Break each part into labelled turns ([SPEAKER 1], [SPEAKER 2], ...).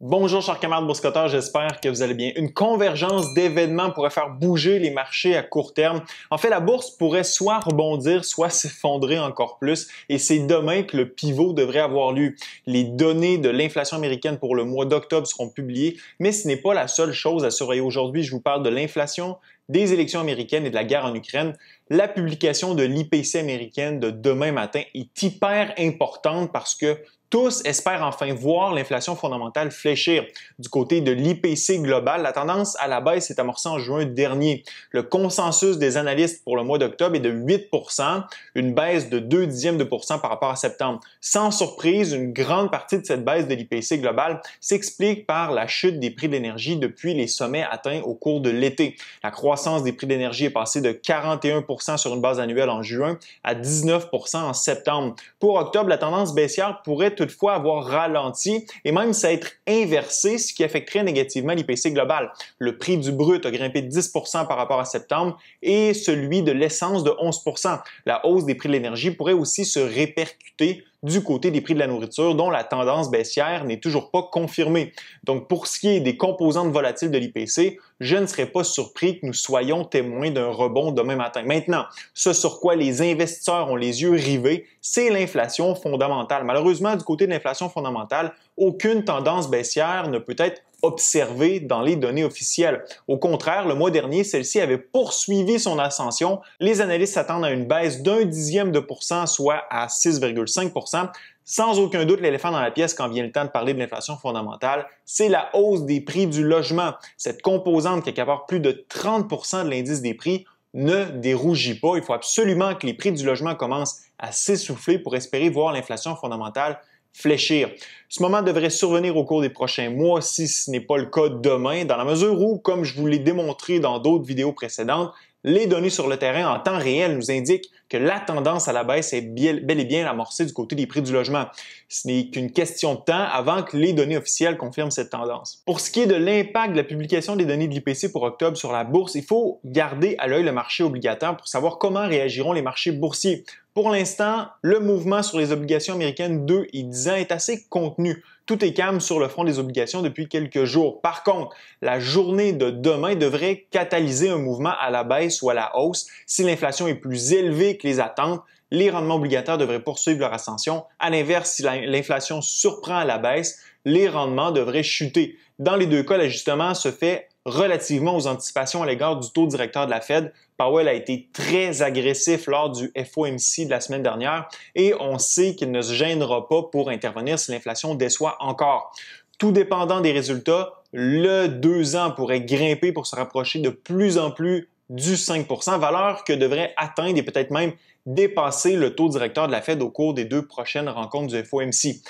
[SPEAKER 1] Bonjour chers camarades boursicotteurs, j'espère que vous allez bien. Une convergence d'événements pourrait faire bouger les marchés à court terme. En fait, la bourse pourrait soit rebondir, soit s'effondrer encore plus et c'est demain que le pivot devrait avoir lieu. Les données de l'inflation américaine pour le mois d'octobre seront publiées, mais ce n'est pas la seule chose à surveiller aujourd'hui. Je vous parle de l'inflation, des élections américaines et de la guerre en Ukraine. La publication de l'IPC américaine de demain matin est hyper importante parce que tous espèrent enfin voir l'inflation fondamentale fléchir. Du côté de l'IPC global, la tendance à la baisse s'est amorcée en juin dernier. Le consensus des analystes pour le mois d'octobre est de 8 %, une baisse de 0,2% par rapport à septembre. Sans surprise, une grande partie de cette baisse de l'IPC global s'explique par la chute des prix de l'énergie depuis les sommets atteints au cours de l'été. La croissance des prix de l'énergie est passée de 41% sur une base annuelle en juin à 19% en septembre. Pour octobre, la tendance baissière pourrait toutefois avoir ralenti et même s'être inversé, ce qui affecterait négativement l'IPC global. Le prix du brut a grimpé de 10% par rapport à septembre et celui de l'essence de 11%. La hausse des prix de l'énergie pourrait aussi se répercuter du côté des prix de la nourriture, dont la tendance baissière n'est toujours pas confirmée. Donc, pour ce qui est des composantes volatiles de l'IPC, je ne serais pas surpris que nous soyons témoins d'un rebond demain matin. Maintenant, ce sur quoi les investisseurs ont les yeux rivés, c'est l'inflation fondamentale. Malheureusement, du côté de l'inflation fondamentale, aucune tendance baissière ne peut être observée dans les données officielles. Au contraire, le mois dernier, celle-ci avait poursuivi son ascension. Les analystes s'attendent à une baisse d'0,1%, soit à 6,5%. Sans aucun doute, l'éléphant dans la pièce quand vient le temps de parler de l'inflation fondamentale, c'est la hausse des prix du logement. Cette composante qui accapare plus de 30% de l'indice des prix ne dérougit pas. Il faut absolument que les prix du logement commencent à s'essouffler pour espérer voir l'inflation fondamentale fléchir. Ce moment devrait survenir au cours des prochains mois si ce n'est pas le cas demain, dans la mesure où, comme je vous l'ai démontré dans d'autres vidéos précédentes, les données sur le terrain en temps réel nous indiquent que la tendance à la baisse est bel et bien amorcée du côté des prix du logement. Ce n'est qu'une question de temps avant que les données officielles confirment cette tendance. Pour ce qui est de l'impact de la publication des données de l'IPC pour octobre sur la bourse, il faut garder à l'œil le marché obligataire pour savoir comment réagiront les marchés boursiers. Pour l'instant, le mouvement sur les obligations américaines 2 et 10 ans est assez contenu. Tout est calme sur le front des obligations depuis quelques jours. Par contre, la journée de demain devrait catalyser un mouvement à la baisse ou à la hausse. Si l'inflation est plus élevée que les attentes, les rendements obligataires devraient poursuivre leur ascension. À l'inverse, si l'inflation surprend à la baisse, les rendements devraient chuter. Dans les deux cas, l'ajustement se fait relativement aux anticipations à l'égard du taux directeur de la Fed. Powell a été très agressif lors du FOMC de la semaine dernière et on sait qu'il ne se gênera pas pour intervenir si l'inflation déçoit encore. Tout dépendant des résultats, le 2 ans pourrait grimper pour se rapprocher de plus en plus du 5%, valeur que devrait atteindre et peut-être même dépasser le taux directeur de la Fed au cours des 2 prochaines rencontres du FOMC.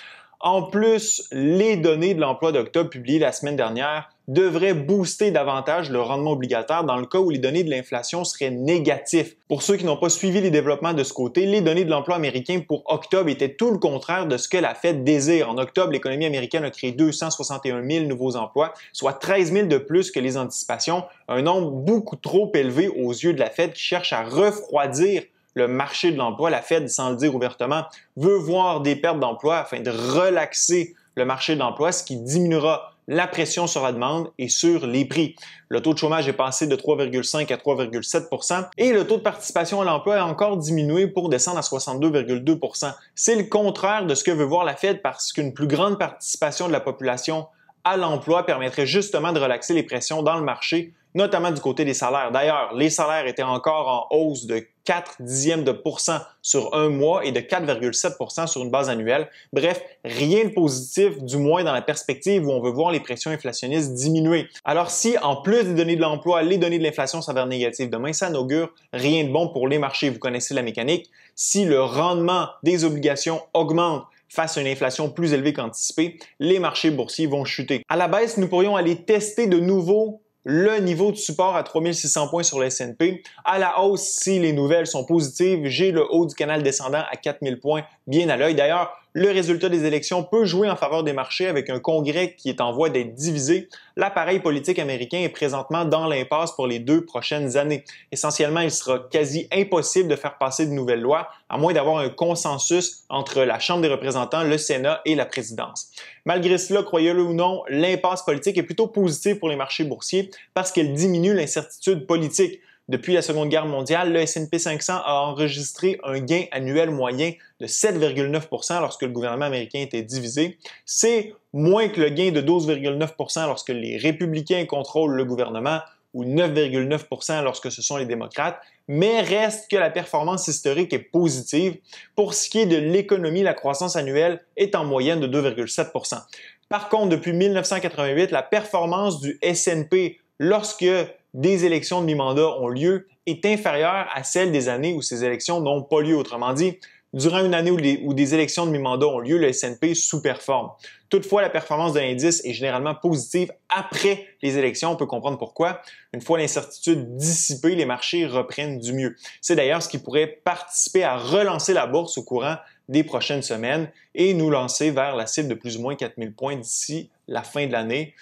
[SPEAKER 1] En plus, les données de l'emploi d'octobre publiées la semaine dernière devraient booster davantage le rendement obligataire dans le cas où les données de l'inflation seraient négatives. Pour ceux qui n'ont pas suivi les développements de ce côté, les données de l'emploi américain pour octobre étaient tout le contraire de ce que la Fed désire. En octobre, l'économie américaine a créé 261 000 nouveaux emplois, soit 13 000 de plus que les anticipations, un nombre beaucoup trop élevé aux yeux de la Fed qui cherche à refroidir le marché de l'emploi. La Fed, sans le dire ouvertement, veut voir des pertes d'emploi afin de relaxer le marché de l'emploi, ce qui diminuera la pression sur la demande et sur les prix. Le taux de chômage est passé de 3,5 à 3,7 % et le taux de participation à l'emploi a encore diminué pour descendre à 62,2 %. C'est le contraire de ce que veut voir la Fed parce qu'une plus grande participation de la population à l'emploi permettrait justement de relaxer les pressions dans le marché, notamment du côté des salaires. D'ailleurs, les salaires étaient encore en hausse de 0,4% sur un mois et de 4,7% sur une base annuelle. Bref, rien de positif, du moins dans la perspective où on veut voir les pressions inflationnistes diminuer. Alors si, en plus des données de l'emploi, les données de l'inflation s'avèrent négatives demain, ça n'augure rien de bon pour les marchés. Vous connaissez la mécanique. Si le rendement des obligations augmente face à une inflation plus élevée qu'anticipée, les marchés boursiers vont chuter. À la baisse, nous pourrions aller tester de nouveau le niveau de support à 3600 points sur le S&P. À la hausse, si les nouvelles sont positives, j'ai le haut du canal descendant à 4000 points bien à l'œil. D'ailleurs, le résultat des élections peut jouer en faveur des marchés avec un Congrès qui est en voie d'être divisé. L'appareil politique américain est présentement dans l'impasse pour les 2 prochaines années. Essentiellement, il sera quasi impossible de faire passer de nouvelles lois, à moins d'avoir un consensus entre la Chambre des représentants, le Sénat et la présidence. Malgré cela, croyez-le ou non, l'impasse politique est plutôt positive pour les marchés boursiers parce qu'elle diminue l'incertitude politique. Depuis la Seconde Guerre mondiale, le S&P 500 a enregistré un gain annuel moyen de 7,9 % lorsque le gouvernement américain était divisé. C'est moins que le gain de 12,9 % lorsque les républicains contrôlent le gouvernement ou 9,9 % lorsque ce sont les démocrates, mais reste que la performance historique est positive. Pour ce qui est de l'économie, la croissance annuelle est en moyenne de 2,7 %. Par contre, depuis 1988, la performance du S&P lorsque des élections de mi-mandat ont lieu est inférieure à celle des années où ces élections n'ont pas lieu. Autrement dit, durant une année où des élections de mi-mandat ont lieu, le S&P sous-performe. Toutefois, la performance de l'indice est généralement positive après les élections. On peut comprendre pourquoi. Une fois l'incertitude dissipée, les marchés reprennent du mieux. C'est d'ailleurs ce qui pourrait participer à relancer la bourse au courant des prochaines semaines et nous lancer vers la cible de plus ou moins 4000 points d'ici la fin de l'année,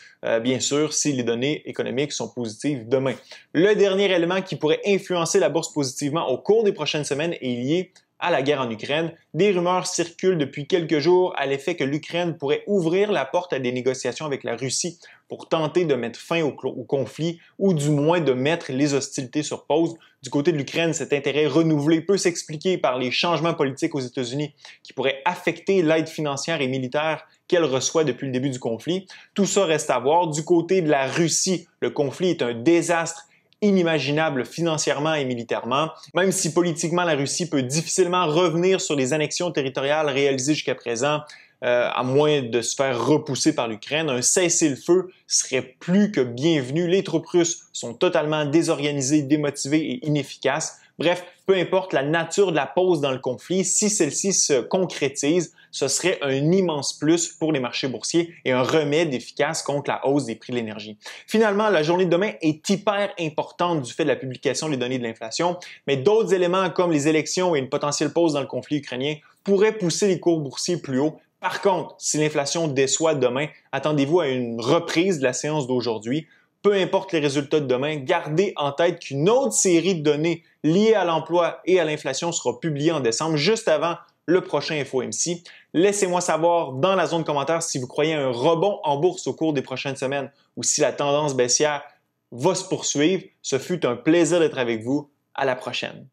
[SPEAKER 1] bien sûr, si les données économiques sont positives demain. Le dernier élément qui pourrait influencer la bourse positivement au cours des prochaines semaines est lié à la guerre en Ukraine. Des rumeurs circulent depuis quelques jours à l'effet que l'Ukraine pourrait ouvrir la porte à des négociations avec la Russie pour tenter de mettre fin au conflit ou du moins de mettre les hostilités sur pause. Du côté de l'Ukraine, cet intérêt renouvelé peut s'expliquer par les changements politiques aux États-Unis qui pourraient affecter l'aide financière et militaire qu'elle reçoit depuis le début du conflit. Tout ça reste à voir. Du côté de la Russie, le conflit est un désastre inimaginable financièrement et militairement. Même si politiquement la Russie peut difficilement revenir sur les annexions territoriales réalisées jusqu'à présent, à moins de se faire repousser par l'Ukraine, un cessez-le-feu serait plus que bienvenu. Les troupes russes sont totalement désorganisées, démotivées et inefficaces. Bref, peu importe la nature de la pause dans le conflit, si celle-ci se concrétise, ce serait un immense plus pour les marchés boursiers et un remède efficace contre la hausse des prix de l'énergie. Finalement, la journée de demain est hyper importante du fait de la publication des données de l'inflation, mais d'autres éléments comme les élections et une potentielle pause dans le conflit ukrainien pourraient pousser les cours boursiers plus haut. Par contre, si l'inflation déçoit demain, attendez-vous à une reprise de la séance d'aujourd'hui. Peu importe les résultats de demain, gardez en tête qu'une autre série de données liées à l'emploi et à l'inflation sera publiée en décembre, juste avant le prochain FOMC. Laissez-moi savoir dans la zone commentaire si vous croyez à un rebond en bourse au cours des prochaines semaines ou si la tendance baissière va se poursuivre. Ce fut un plaisir d'être avec vous. À la prochaine.